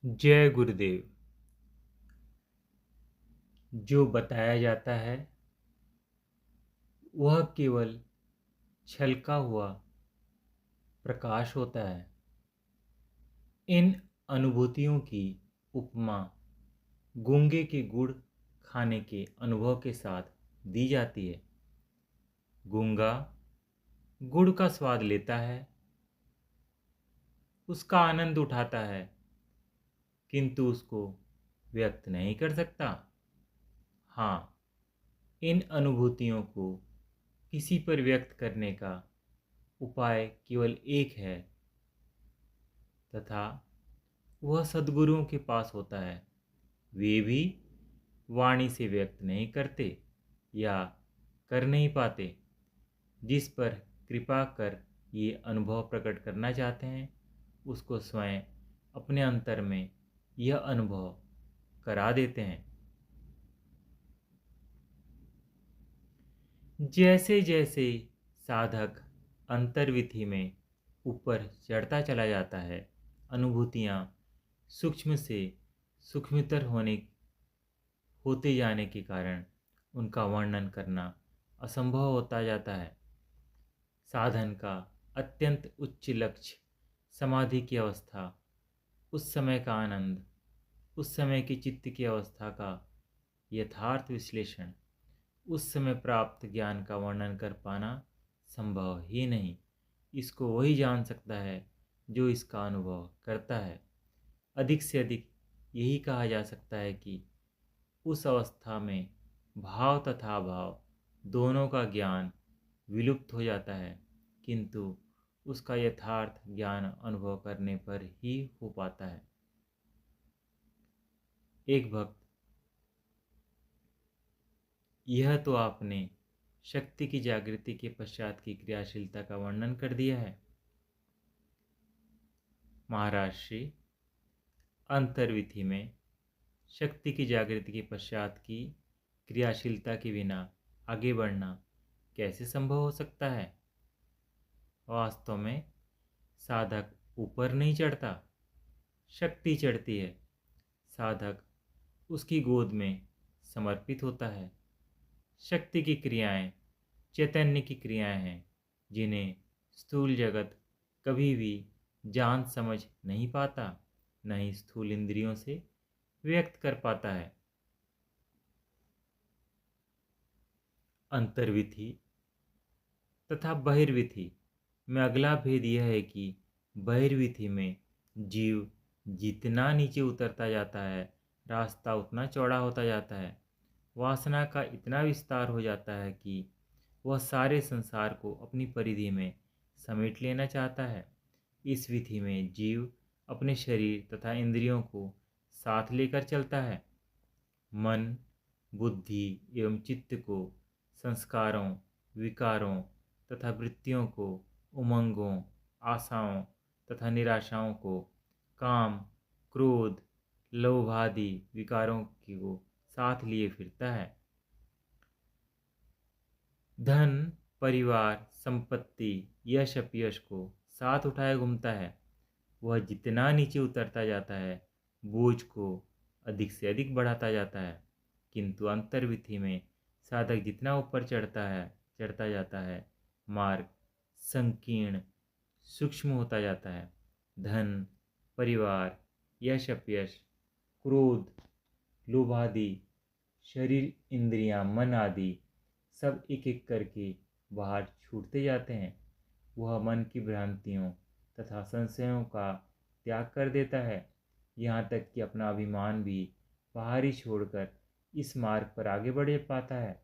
जय गुरुदेव। जो बताया जाता है वह केवल छलका हुआ प्रकाश होता है। इन अनुभूतियों की उपमा गूंगे के गुड़ खाने के अनुभव के साथ दी जाती है। गूंगा गुड़ का स्वाद लेता है, उसका आनंद उठाता है, किंतु उसको व्यक्त नहीं कर सकता। हाँ, इन अनुभूतियों को किसी पर व्यक्त करने का उपाय केवल एक है तथा वह सद्गुरुओं के पास होता है। वे भी वाणी से व्यक्त नहीं करते या कर नहीं पाते। जिस पर कृपा कर ये अनुभव प्रकट करना चाहते हैं उसको स्वयं अपने अंतर में यह अनुभव करा देते हैं। जैसे जैसे साधक अंतर्विधि में ऊपर चढ़ता चला जाता है, अनुभूतियाँ सूक्ष्म से सूक्ष्मतर होते जाने के कारण उनका वर्णन करना असंभव होता जाता है। साधन का अत्यंत उच्च लक्ष्य समाधि की अवस्था, उस समय का आनंद, उस समय की चित्त की अवस्था का यथार्थ विश्लेषण, उस समय प्राप्त ज्ञान का वर्णन कर पाना संभव ही नहीं। इसको वही जान सकता है जो इसका अनुभव करता है। अधिक से अधिक यही कहा जा सकता है कि उस अवस्था में भाव तथा अभाव दोनों का ज्ञान विलुप्त हो जाता है, किंतु उसका यथार्थ ज्ञान अनुभव करने पर ही हो पाता है। एक भक्त: यह तो आपने शक्ति की जागृति के पश्चात की क्रियाशीलता का वर्णन कर दिया है। महाराज श्री: अंतर्विधि में शक्ति की जागृति के पश्चात की क्रियाशीलता के बिना आगे बढ़ना कैसे संभव हो सकता है? वास्तव में साधक ऊपर नहीं चढ़ता, शक्ति चढ़ती है। साधक उसकी गोद में समर्पित होता है। शक्ति की क्रियाएं चैतन्य की क्रियाएं हैं जिन्हें स्थूल जगत कभी भी जान समझ नहीं पाता, न ही स्थूल इंद्रियों से व्यक्त कर पाता है। अंतर्विधि तथा बहिर्विधि में अगला भेद यह है कि बहिर्विधि में जीव जितना नीचे उतरता जाता है, रास्ता उतना चौड़ा होता जाता है। वासना का इतना विस्तार हो जाता है कि वह सारे संसार को अपनी परिधि में समेट लेना चाहता है। इस विधि में जीव अपने शरीर तथा इंद्रियों को साथ लेकर चलता है। मन, बुद्धि एवं चित्त को संस्कारों, विकारों तथा वृत्तियों को, उमंगों, आशाओं तथा निराशाओं को, काम, क्रोध, लोभादि विकारों को साथ लिए फिरता है। धन, परिवार, संपत्ति, यश अपयश को साथ उठाए घूमता है। वह जितना नीचे उतरता जाता है बोझ को अधिक से अधिक बढ़ाता जाता है, किंतु अंतर्विधि में साधक जितना ऊपर चढ़ता जाता है मार्ग संकीर्ण सूक्ष्म होता जाता है। धन, परिवार, यश अपयश, क्रोध, लोभादि, शरीर, इंद्रियां, मन आदि सब एक एक करके बाहर छूटते जाते हैं। वह मन की भ्रांतियों तथा संशयों का त्याग कर देता है, यहाँ तक कि अपना अभिमान भी बाहर ही छोड़कर इस मार्ग पर आगे बढ़ पाता है।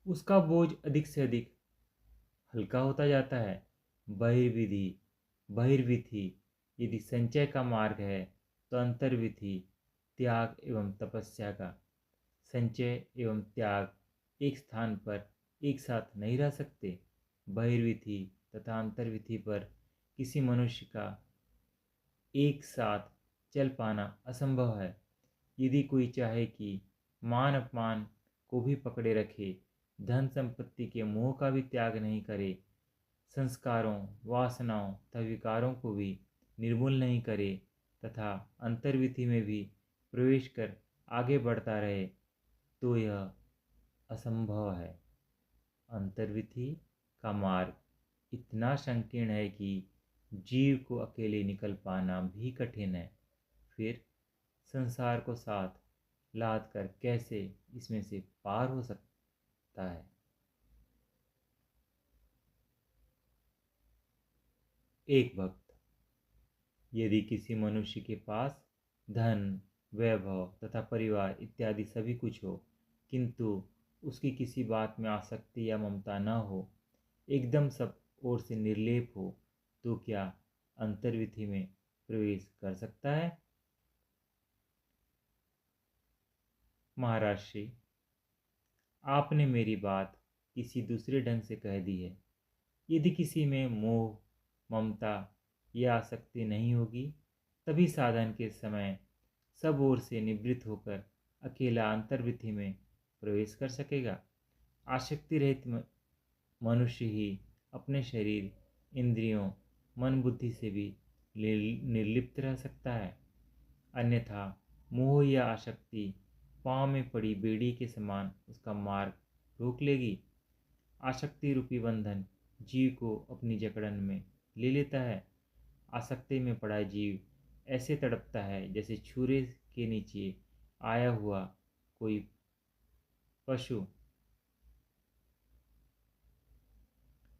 उसका बोझ अधिक से अधिक हल्का होता जाता है। बहिर्विधि बहिर्विधि यदि संचय का मार्ग है तो अंतर्विधि त्याग एवं तपस्या का। संचय एवं त्याग एक स्थान पर एक साथ नहीं रह सकते। बहिर्विधि तथा अंतर्विधि पर किसी मनुष्य का एक साथ चल पाना असंभव है। यदि कोई चाहे कि मान अपमान को भी पकड़े रखे, धन संपत्ति के मोह का भी त्याग नहीं करे, संस्कारों, वासनाओं तथा विकारों को भी निर्मूल नहीं करे तथा अंतर्विधि में भी प्रवेश कर आगे बढ़ता रहे तो यह असंभव है। अंतर्विधि का मार्ग इतना संकीर्ण है कि जीव को अकेले निकल पाना भी कठिन है। फिर संसार को साथ लाद कर कैसे इसमें से पार हो सकता है। एक भक्त, यदि किसी मनुष्य के पास धन, वैभव तथा परिवार इत्यादि सभी कुछ हो, किंतु उसकी किसी बात में आसक्ति या ममता न हो, एकदम सब ओर से निर्लेप हो, तो क्या अंतर्विधि में प्रवेश कर सकता है? महाराज श्री, आपने मेरी बात किसी दूसरे ढंग से कह दी है। यदि किसी में मोह, ममता या आसक्ति नहीं होगी, तभी साधन के समय सब ओर से निवृत्त होकर अकेला अंतर्विधि में प्रवेश कर सकेगा। आसक्ति रहित मनुष्य ही अपने शरीर, इंद्रियों, मन बुद्धि से भी निर्लिप्त रह सकता है। अन्यथा मोह या आसक्ति पाँव में पड़ी बेड़ी के समान उसका मार्ग रोक लेगी। आसक्ति रूपी बंधन जीव को अपनी जकड़न में ले लेता है। आसक्ति में पड़ा जीव ऐसे तड़पता है जैसे छुरे के नीचे आया हुआ कोई पशु।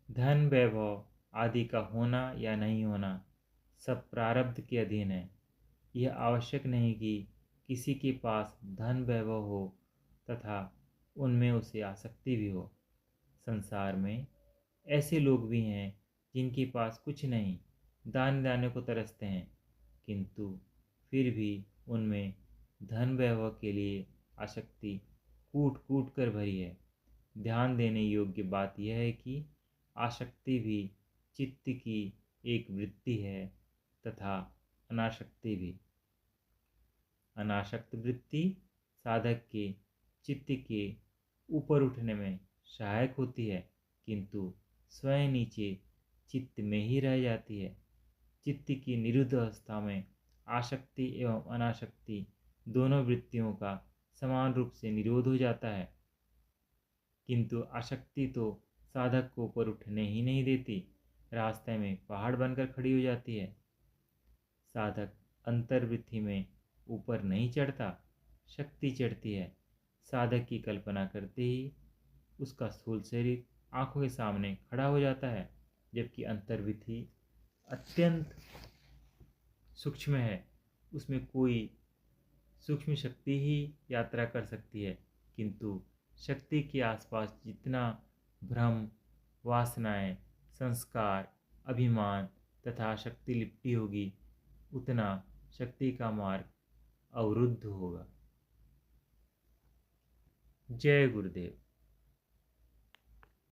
धन, वैभव आदि का होना या नहीं होना सब प्रारब्ध के अधीन है। यह आवश्यक नहीं कि किसी के पास धन, वैभव हो तथा उनमें उसे आसक्ति भी हो। संसार में ऐसे लोग भी हैं जिनके पास कुछ नहीं, दान देने को तरसते हैं, किंतु फिर भी उनमें धन, वैभव के लिए आसक्ति कूट कूट कर भरी है। ध्यान देने योग्य बात यह है कि आसक्ति भी चित्त की एक वृत्ति है तथा अनासक्ति भी। अनासक्त वृत्ति साधक के चित्त के ऊपर उठने में सहायक होती है, किंतु स्वयं नीचे चित्त में ही रह जाती है। चित्त की निरुद्ध अवस्था में आसक्ति एवं अनासक्ति दोनों वृत्तियों का समान रूप से निरोध हो जाता है, किंतु आसक्ति तो साधक को ऊपर उठने ही नहीं देती, रास्ते में पहाड़ बनकर खड़ी हो जाती है। साधक अंतर्वृत्ति में ऊपर नहीं चढ़ता, शक्ति चढ़ती है। साधक की कल्पना करते ही उसका स्थूल शरीर आंखों के सामने खड़ा हो जाता है, जबकि अंतर्वृत्ति अत्यंत सूक्ष्म है। उसमें कोई सूक्ष्म शक्ति ही यात्रा कर सकती है, किंतु शक्ति के आसपास जितना भ्रम, वासनाएं, संस्कार, अभिमान तथा शक्ति लिपटी होगी, उतना शक्ति का मार्ग अवरुद्ध होगा। जय गुरुदेव।